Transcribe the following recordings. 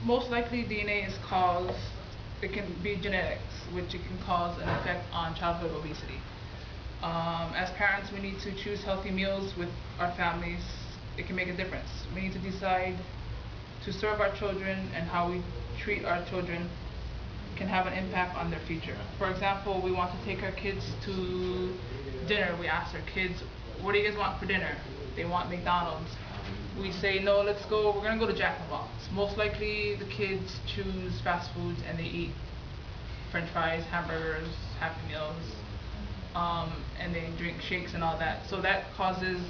most likely DNA is caused, it can be genetics, which it can cause an effect on childhood obesity. As parents, we need to choose healthy meals with our families. It can make a difference. We need to decide to serve our children, and how we treat our children can have an impact on their future. For example, we want to take our kids to dinner. We ask our kids, what do you guys want for dinner? They want McDonald's. We say, no, we're gonna go to Jack in the Box. Most likely the kids choose fast foods and they eat French fries, hamburgers, Happy Meals, and they drink shakes and all that. So that causes,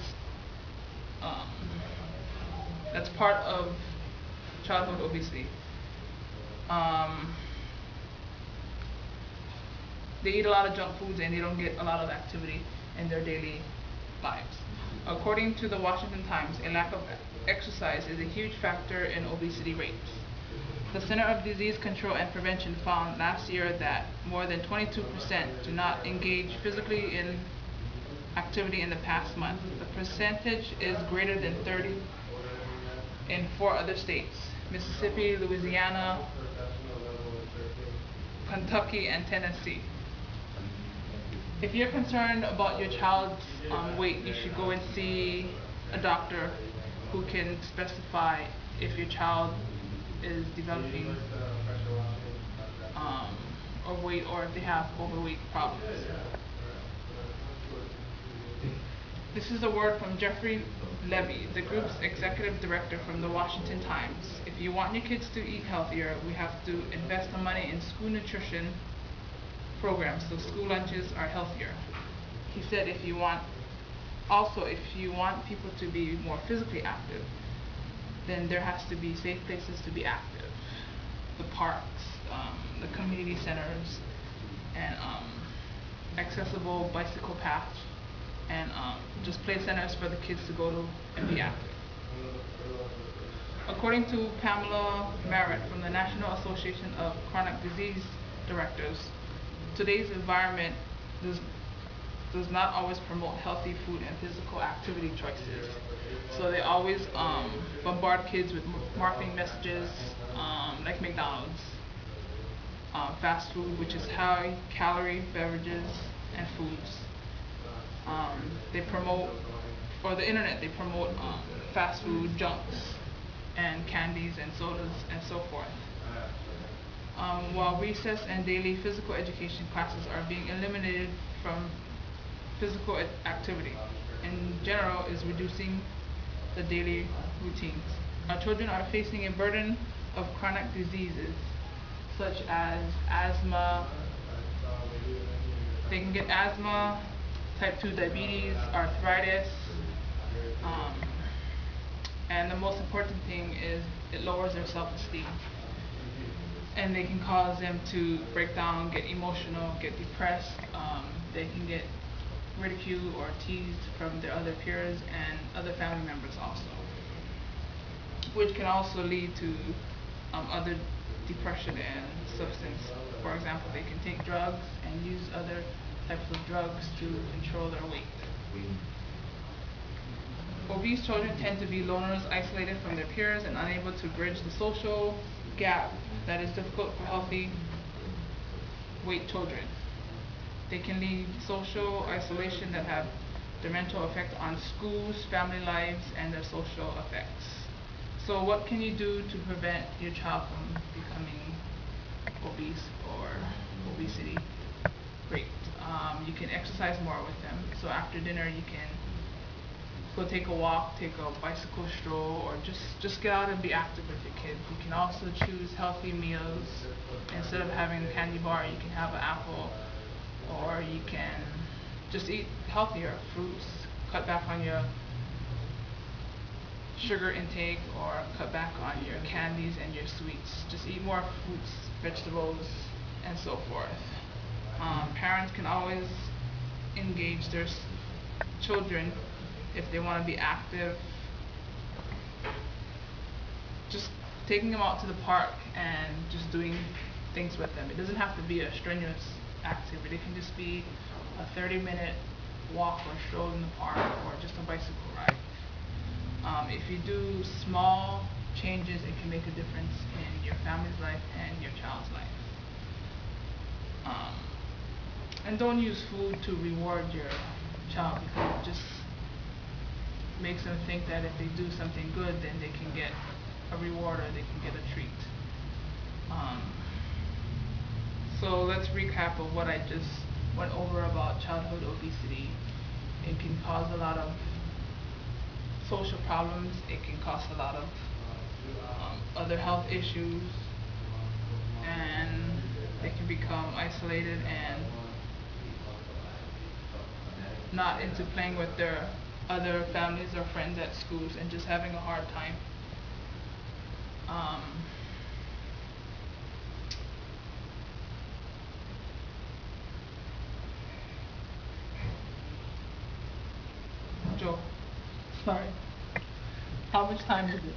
that's part of childhood obesity. They eat a lot of junk foods and they don't get a lot of activity in their daily lives. According to the Washington Times, a lack of exercise is a huge factor in obesity rates. The Center of Disease Control and Prevention found last year that more than 22% do not engage physically in activity in the past month. The percentage is greater than 30 in 4 other states: Mississippi, Louisiana, Kentucky, and Tennessee. If you're concerned about your child's weight, you should go and see a doctor who can specify if your child is developing overweight, or if they have overweight problems. This is a word from Jeffrey Levy, the group's executive director from the Washington Times. If you want your kids to eat healthier, we have to invest the money in school nutrition programs so school lunches are healthier. He said if you want people to be more physically active, then there has to be safe places to be active. The parks, the community centers, and accessible bicycle paths, and just play centers for the kids to go to and be active. According to Pamela Merritt from the National Association of Chronic Disease Directors, today's environment does not always promote healthy food and physical activity choices. So they always bombard kids with marketing messages like McDonald's, fast food, which is high calorie beverages and foods. They promote, or the internet, they promote fast food, junks, and candies and sodas and so forth. While recess and daily physical education classes are being eliminated from physical activity, in general, is reducing the daily routines. Our children are facing a burden of chronic diseases such as asthma. They can get asthma, type 2 diabetes, arthritis, and the most important thing is it lowers their self-esteem. And they can cause them to break down, get emotional, get depressed. They can get ridiculed or teased from their other peers and other family members also, which can also lead to other depression and substance. For example, they can take drugs and use other types of drugs to control their weight. Obese children tend to be loners, isolated from their peers, and unable to bridge the social gap that is difficult for healthy weight children. They can lead social isolation that have detrimental effect on schools, family lives, and their social effects. So what can you do to prevent your child from becoming obese or obesity? Great. You can exercise more with them. So after dinner you can go take a walk, take a bicycle stroll, or just get out and be active with your kids. You can also choose healthy meals. Instead of having a candy bar, you can have an apple, or you can just eat healthier fruits, cut back on your sugar intake, or cut back on your candies and your sweets. Just eat more fruits, vegetables, and so forth. Parents can always engage their children if they want to be active. Just taking them out to the park and just doing things with them. It doesn't have to be a strenuous activity. It can just be a 30-minute walk or stroll in the park, or just a bicycle ride. If you do small changes, it can make a difference in your family's life and your child's life. And don't use food to reward your child, because it just makes them think that if they do something good, then they can get a reward or they can get a treat. So let's recap of what I just went over about childhood obesity. It can cause a lot of social problems. It can cause a lot of other health issues, and they can become isolated and not into playing with their other families or friends at schools and just having a hard time. Joe, sorry. How much time is it?